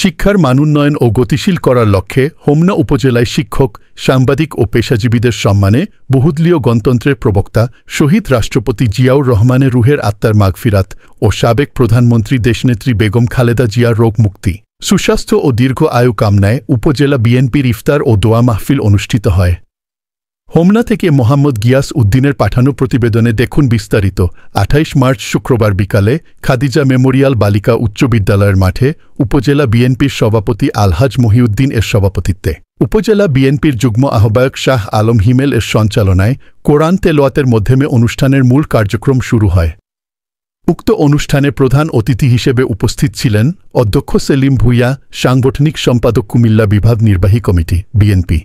শিক্ষার মানোন্নয়ন ও গতিশীল করার লক্ষ্যে হোমনা উপজেলায় শিক্ষক, সাংবাদিক ও পেশাজীবীদের সম্মানে বহুদলীয় গণতন্ত্রের প্রবক্তা শহীদ রাষ্ট্রপতি জিয়াউর রহমানের রুহের আত্মার মাগফিরাত ও সাবেক প্রধানমন্ত্রী দেশনেত্রী বেগম খালেদা জিয়ার রোগ মুক্তি, সুস্বাস্থ্য ও দীর্ঘ আয়ু কামনায় উপজেলা বিএনপির ইফতার ও দোয়া মাহফিল অনুষ্ঠিত হয়। হোমনা থেকে মোহাম্মদ গিয়াস উদ্দিনের পাঠানো প্রতিবেদনে দেখুন বিস্তারিত। ২৮ মার্চ শুক্রবার বিকালে খাদিজা মেমোরিয়াল বালিকা উচ্চ বিদ্যালয়ের মাঠে উপজেলা বিএনপির সভাপতি আলহাজ মহিউদ্দিন এর সভাপতিত্বে, উপজেলা বিএনপির যুগ্ম আহ্বায়ক শাহ আলম হিমেল এর সঞ্চালনায় কোরআন তেলাওয়াতের মাধ্যমে অনুষ্ঠানের মূল কার্যক্রম শুরু হয়। উক্ত অনুষ্ঠানে প্রধান অতিথি হিসেবে উপস্থিত ছিলেন অধ্যক্ষ সেলিম ভূঁইয়া, সাংগঠনিক সম্পাদক কুমিল্লা বিভাগ নির্বাহী কমিটি, বিএনপি।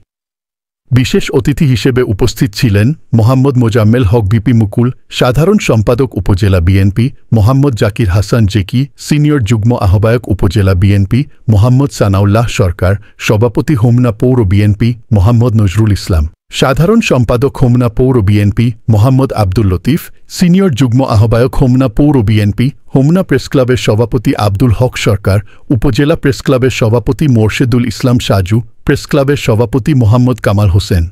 বিশেষ অতিথি হিসেবে উপস্থিত ছিলেন মোহাম্মদ মোজাম্মেল হক ভিপি মুকুল, সাধারণ সম্পাদক উপজেলা বিএনপি, মোহাম্মদ জাকির হাসান জেকি, সিনিয়র যুগ্ম আহ্বায়ক উপজেলা বিএনপি, মোহাম্মদ সানাউল্লাহ সরকার, সভাপতি হোমনা পৌর বিএনপি মোহাম্মদ নজরুল ইসলাম, সাধারণ সম্পাদক হোমনা পৌর বিএনপি মোহাম্মদ আব্দুল লতিফ, সিনিয়র যুগ্ম আহ্বায়ক হোমনা পৌর বিএনপি, হোমনা প্রেসক্লাবের সভাপতি আব্দুল হক সরকার, উপজেলা প্রেসক্লাবের সভাপতি মোরশেদুল ইসলাম সাজু, প্রেসক্লাবের সভাপতি মোহাম্মদ কামাল হোসেন,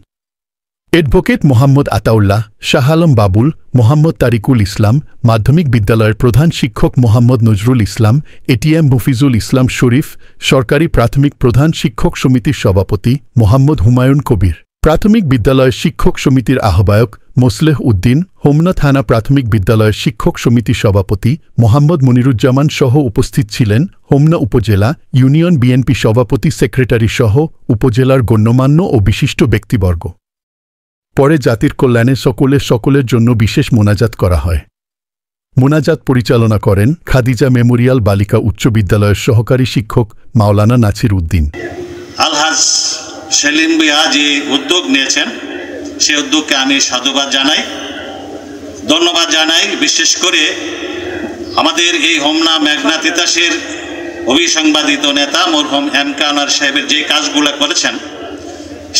অ্যাডভোকেট মোহাম্মদ আতাউল্লাহ, শাহ আলম বাবুল, মোহাম্মদ তারিকুল ইসলাম, মাধ্যমিক বিদ্যালয়ের প্রধান শিক্ষক মোহাম্মদ নজরুল ইসলাম, এটিএম মুফিজুল ইসলাম শরীফ, সরকারি প্রাথমিক প্রধান শিক্ষক সমিতির সভাপতি মোহাম্মদ হুমায়ুন কবির, প্রাথমিক বিদ্যালয়ের শিক্ষক সমিতির আহ্বায়ক মোসলেহ উদ্দিন, হোমনা থানা প্রাথমিক বিদ্যালয়ের শিক্ষক সমিতি সভাপতি মোহাম্মদ মনিরুজ্জামান সহ উপস্থিত ছিলেন হোমনা উপজেলা ইউনিয়ন বিএনপি সভাপতি সেক্রেটারি সহ উপজেলার গণ্যমান্য ও বিশিষ্ট ব্যক্তিবর্গ। পরে জাতির কল্যাণে সকলের জন্য বিশেষ মোনাজাত করা হয়। মোনাজাত পরিচালনা করেন খাদিজা মেমোরিয়াল বালিকা উচ্চ বিদ্যালয়ের সহকারী শিক্ষক মাওলানা নাছির উদ্দিন। আলহাজ সেলিম ভূঁইয়া যে উদ্যোগ নিয়েছেন সেই উদ্যোগকে আমি সাধুবাদ জানাই, ধন্যবাদ জানাই। বিশেষ করে আমাদের এই হোমনা মেঘনা তিতাসের অভিসংবাদিত নেতা মরহুম এম কে আনোয়ার সাহেবের যে কাজগুলো করেছেন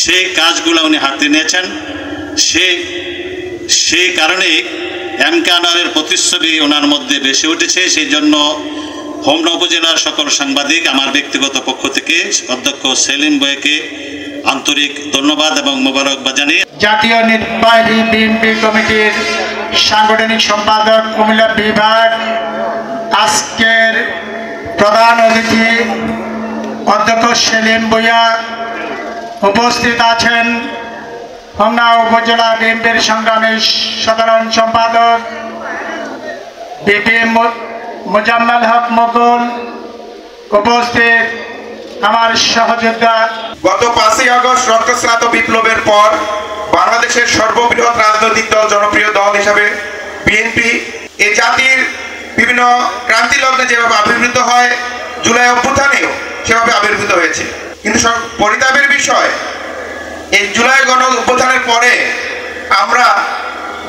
সেই কাজগুলো উনি হাতে নিয়েছেন। সেই কারণে এম কে আনোয়ারের প্রতিচ্ছবি ওনার মধ্যে বেশি উঠেছে। সেই জন্য হোমনা উপজেলার সকল সাংবাদিক আমার ব্যক্তিগত পক্ষ থেকে অধ্যক্ষ সেলিম ভূঁইয়াকে আন্তরিক ধন্যবাদ এবং মোবারকবাদ জানিয়ে জাতীয় নির্বাহী বিএনপি কমিটির সাংগঠনিক সম্পাদক কুমিল্লা বিভাগ, আজকের প্রধান অতিথি অধ্যক্ষ সেলিম ভূঁইয়া, উপস্থিত আছেন হোমনা উপজেলা বিএনপির সংগ্রামী সাধারণ সম্পাদক বিপি মোজাম্মেল হক মুকুল, উপস্থিত আমার সহযোদ্ধা। গত 5ই আগস্ট রক্তস্নাত বিপ্লবের পর বাংলাদেশের সর্ববৃহৎ রাজনৈতিক দল, জনপ্রিয় দল হিসাবে বিএনপি এ জাতির বিভিন্ন ক্রান্তি লগ্নে যেভাবে আবির্ভূত হয়, জুলাই অভ্যুত্থানেও সেভাবে আবির্ভূত হয়েছে। কিন্তু পরিতাপের বিষয়, এই জুলাই গণ অভ্যুত্থানের পরে আমরা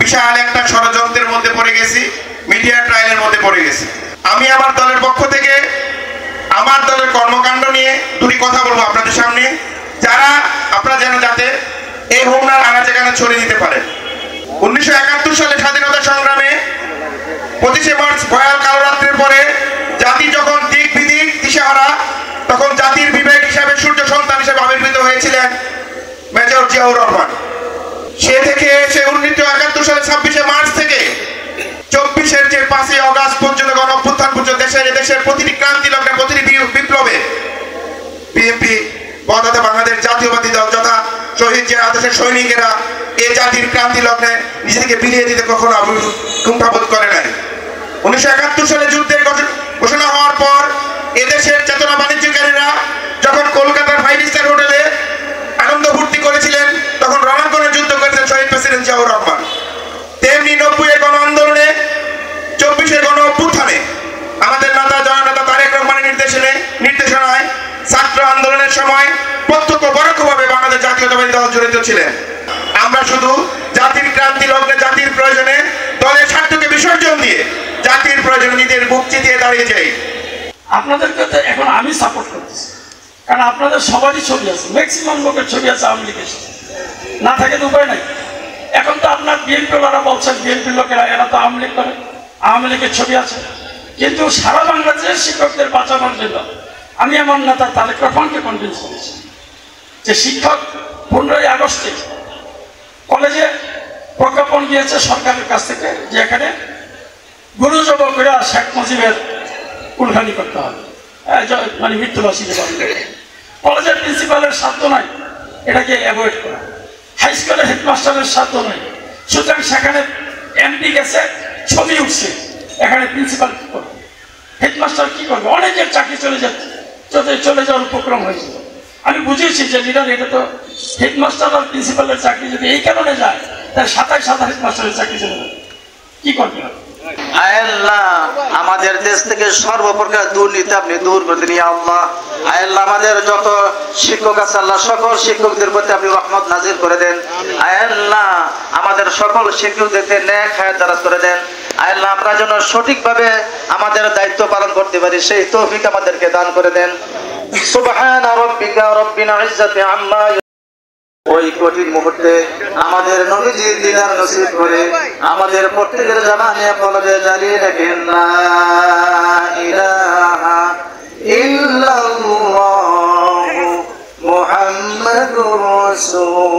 বিশাল একটা ষড়যন্ত্রের মধ্যে পড়ে গেছি, মিডিয়া ট্রায়ালের মধ্যে পড়ে গেছি। আমি আমার দলের পক্ষ থেকে আমার দলের কর্মকাণ্ড নিয়ে দুটি কথা বলবো আপনাদের সামনে, যারা আপনারা যেন যাতে এই হোমনার আনাচে কানে ছড়িয়ে দিতে পারেন। 1971 সালে স্বাধীনতা সংগ্রামে 25শে মার্চ ভয়াল কালো রাত্রের পরে জাতি যখন দিক বিদিক দিশাহারা, তখন জাতির বিবেক হিসাবে সূর্য সন্তান হিসেবে আবির্ভূত হয়েছিলেন মেজর জিয়াউর রহমান। সে 1971 সালে 26শে মার্চ থেকে 24-এর যে 5ই আগস্ট পর্যন্ত গণ অভ্যুত্থান পর্যন্ত দেশের প্রতিটি ক্রান্তি লগ্নে, প্রতিটি বিপ্লবে বিএনপি তথা বাংলাদেশ জাতীয়বাদী দল যথা শহীদ জিয়া দেশের সৈনিকেরা এই জাতির ক্রান্তি লগ্নে নিজেকে বিলিয়ে দিতে কখনো কুণ্ঠাবোধ করে নাই। 1971 সালে যুদ্ধের ঘোষণা হওয়ার পর এদেশের চেতনা বাণিজ্যকারীরা যখন কলকাতার 5-স্টার হোটেলে আনন্দ ফুর্তি করেছিলেন, তখন রণাঙ্গনে যুদ্ধ করেছেন শহীদ প্রেসিডেন্ট জিয়াউর রহমান। তেমনি 90-এর গণ আন্দোলনে, 24-এর গণ অভ্যুত্থানে আমাদের নেতা জননেতা তারেক রহমানের নির্দেশনায় ছাত্র আন্দোলনের সময় প্রত্যক্ষ পরোক্ষভাবে বাংলাদেশ জাতীয়তাবাদী দল জড়িত ছিলেন। আমরা শুধু জাতির ক্রান্তি লগ্নে, জাতির প্রয়োজনে দলের স্বার্থকে বিসর্জন দিয়ে জাতির প্রয়োজনে নিজের বুক চিতিয়ে দাঁড়িয়ে যাই। আপনাদেরকে তো এখন আমি সাপোর্ট করতেছি, কারণ আপনাদের সবারই ছবি আছে, ম্যাক্সিমাম লোকের ছবি আছে আওয়ামী লীগের সাথে, না থাকে তো উপায় নাই। এখন তো আপনার বিএনপিওয়ালারা বলছেন বিএনপির লোকেরা এরা তো আওয়ামী লীগ করে, আওয়ামী লীগের ছবি আছে। কিন্তু সারা বাংলাদেশের শিক্ষকদের বাঁচানোর জন্য আমি আমার নেতা তারেক রহমানকে কনভিন্স করেছি যে শিক্ষক 15ই আগস্টে কলেজে প্রজ্ঞাপন গিয়েছে সরকারের কাছ থেকে যে এখানে গুরু জব করে শেখ মুজিবের কুলখানি করতে হবে, মানে মৃত্যুবাসীকে বন্ধ করে। কলেজের প্রিন্সিপালের সাধ্য নাই এটাকে অ্যাভয়েড করা, হাই স্কুলের হেডমাস্টারের সাধ্য নাই। সুতরাং সেখানে এমপি গেছে, ছবি উঠছে, এখানে প্রিন্সিপাল কি করবে, হেডমাস্টার কি করবে? অনেকের চাকরি চলে যাওয়ার উপক্রম হয়েছিল। আমি বুঝিয়েছি যে লিডার এটা তো হেডমাস্টার আর প্রিন্সিপালের চাকরি যদি এই কারণে যায় তাহলে 27 হেডমাস্টারের চাকরি চলে যাবে, কি করবে? আল্লাহ আমাদের দেশ থেকে সর্বপ্রকার দুর্নীতি আপনি দূর করে দিন ইয়া আল্লাহ। আল্লাহ আমাদের যত শিক্ষক আছে আল্লাহ সকল শিক্ষকদের প্রতি আপনি রহমত নাজিল করে দেন। আল্লাহ আমাদের সকল শিক্ষকদেরকে নেক হায়াত দারাজ করে দেন। আল্লাহ আমরা যেন সঠিকভাবে আমাদের দায়িত্ব পালন করতে পারি সেই তৌফিক আমাদেরকে দান করে দেন। সুবহান রাব্বিকা রাব্বিল ইজ্জাতি আম্মা, ওই কঠিন মুহূর্তে আমাদের নবীজির দিদার নসিব করে আমাদের প্রত্যেকের জামানে কলবে জারিয়ে রাখেন লা ইলাহা ইল্লাল্লাহু মুহাম্মাদুর রাসূল।